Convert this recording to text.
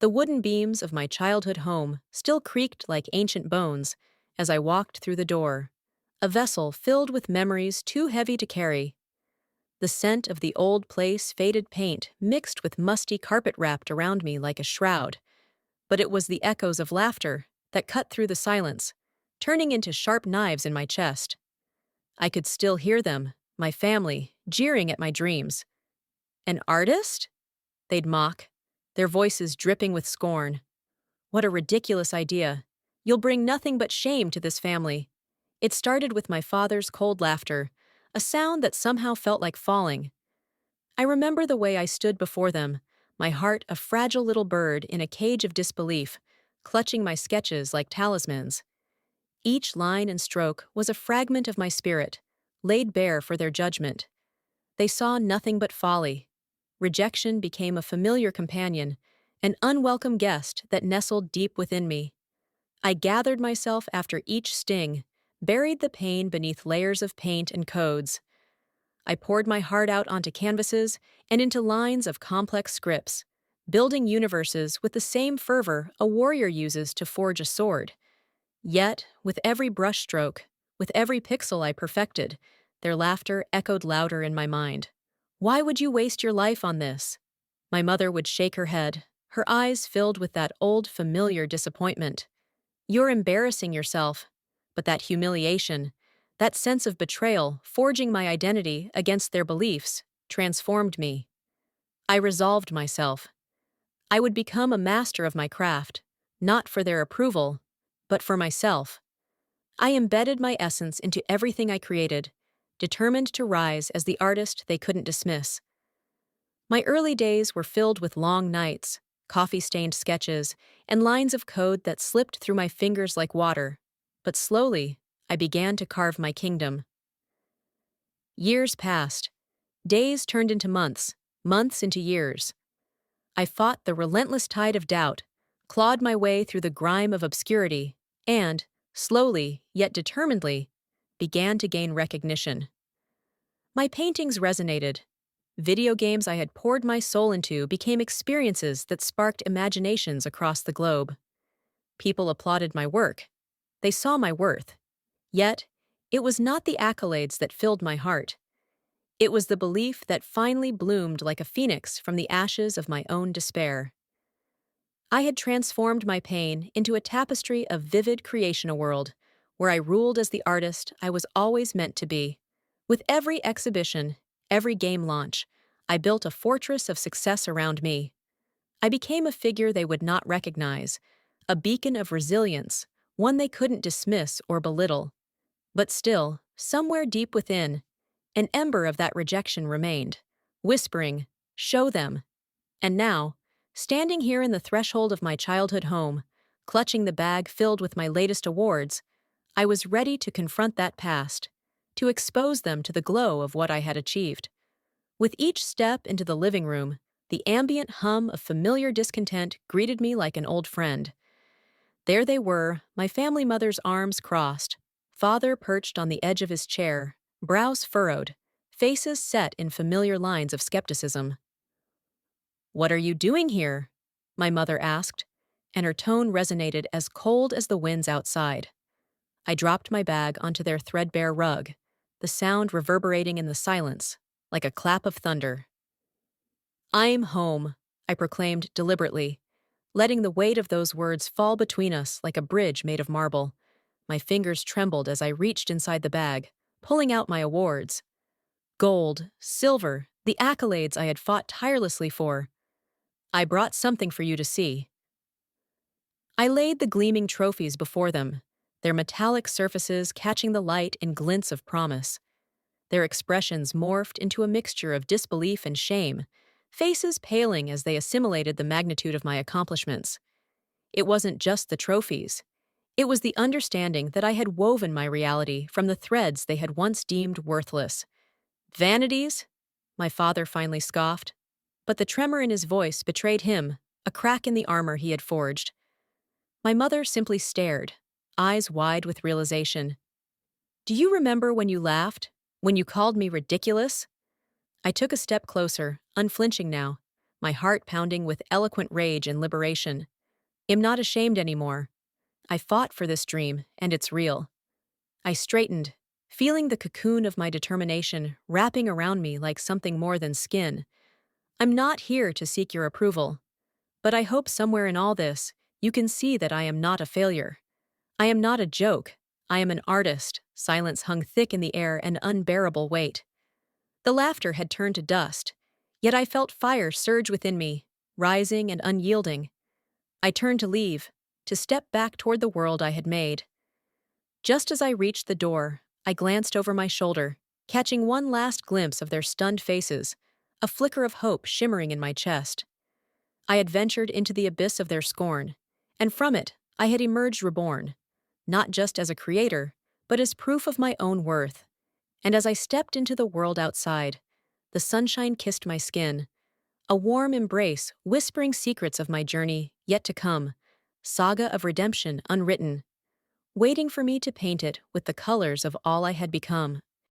The wooden beams of my childhood home still creaked like ancient bones as I walked through the door, a vessel filled with memories too heavy to carry. The scent of the old place faded paint mixed with musty carpet wrapped around me like a shroud, but it was the echoes of laughter that cut through the silence, turning into sharp knives in my chest. I could still hear them, my family, jeering at my dreams. An artist? They'd mock, their voices dripping with scorn. What a ridiculous idea. You'll bring nothing but shame to this family. It started with my father's cold laughter, a sound that somehow felt like falling. I remember the way I stood before them, my heart a fragile little bird in a cage of disbelief, clutching my sketches like talismans. Each line and stroke was a fragment of my spirit, laid bare for their judgment. They saw nothing but folly. Rejection became a familiar companion, an unwelcome guest that nestled deep within me. I gathered myself after each sting, buried the pain beneath layers of paint and codes. I poured my heart out onto canvases and into lines of complex scripts, building universes with the same fervor a warrior uses to forge a sword. Yet, with every brushstroke, with every pixel I perfected, their laughter echoed louder in my mind. Why would you waste your life on this? My mother would shake her head, her eyes filled with that old familiar disappointment. You're embarrassing yourself. But that humiliation, that sense of betrayal, forging my identity against their beliefs, transformed me. I resolved myself. I would become a master of my craft, not for their approval, but for myself. I embedded my essence into everything I created, determined to rise as the artist they couldn't dismiss. My early days were filled with long nights, coffee-stained sketches, and lines of code that slipped through my fingers like water. But slowly, I began to carve my kingdom. Years passed. Days turned into months, months into years. I fought the relentless tide of doubt, clawed my way through the grime of obscurity, and, slowly, yet determinedly, began to gain recognition. My paintings resonated. Video games I had poured my soul into became experiences that sparked imaginations across the globe. People applauded my work. They saw my worth. Yet, it was not the accolades that filled my heart. It was the belief that finally bloomed like a phoenix from the ashes of my own despair. I had transformed my pain into a tapestry of vivid creation, a world where I ruled as the artist I was always meant to be. With every exhibition, every game launch, I built a fortress of success around me. I became a figure they would not recognize, a beacon of resilience, one they couldn't dismiss or belittle. But still, somewhere deep within, an ember of that rejection remained, whispering, "Show them." And now, standing here in the threshold of my childhood home, clutching the bag filled with my latest awards, I was ready to confront that past, to expose them to the glow of what I had achieved. With each step into the living room, the ambient hum of familiar discontent greeted me like an old friend. There they were, my family mother's arms crossed, father perched on the edge of his chair, brows furrowed, faces set in familiar lines of skepticism. "What are you doing here?" my mother asked, and her tone resonated as cold as the winds outside. I dropped my bag onto their threadbare rug, the sound reverberating in the silence, like a clap of thunder. "I'm home," I proclaimed deliberately, letting the weight of those words fall between us like a bridge made of marble. My fingers trembled as I reached inside the bag, pulling out my awards. Gold, silver, the accolades I had fought tirelessly for. "I brought something for you to see." I laid the gleaming trophies before them, their metallic surfaces catching the light in glints of promise. Their expressions morphed into a mixture of disbelief and shame, faces paling as they assimilated the magnitude of my accomplishments. It wasn't just the trophies. It was the understanding that I had woven my reality from the threads they had once deemed worthless. "Vanities?" my father finally scoffed. But the tremor in his voice betrayed him, a crack in the armor he had forged. My mother simply stared, eyes wide with realization. "Do you remember when you laughed? When you called me ridiculous?" I took a step closer, unflinching now, my heart pounding with eloquent rage and liberation. I'm not ashamed anymore. I fought for this dream, and it's real. I straightened, feeling the cocoon of my determination wrapping around me like something more than skin. I'm not here to seek your approval, but I hope somewhere in all this, you can see that I am not a failure. I am not a joke. I am an artist. Silence hung thick in the air, an unbearable weight. The laughter had turned to dust, yet I felt fire surge within me, rising and unyielding. I turned to leave, to step back toward the world I had made. Just as I reached the door, I glanced over my shoulder, catching one last glimpse of their stunned faces, a flicker of hope shimmering in my chest. I had ventured into the abyss of their scorn, and from it I had emerged reborn, not just as a creator, but as proof of my own worth. And as I stepped into the world outside, the sunshine kissed my skin, a warm embrace whispering secrets of my journey yet to come, saga of redemption unwritten, waiting for me to paint it with the colors of all I had become.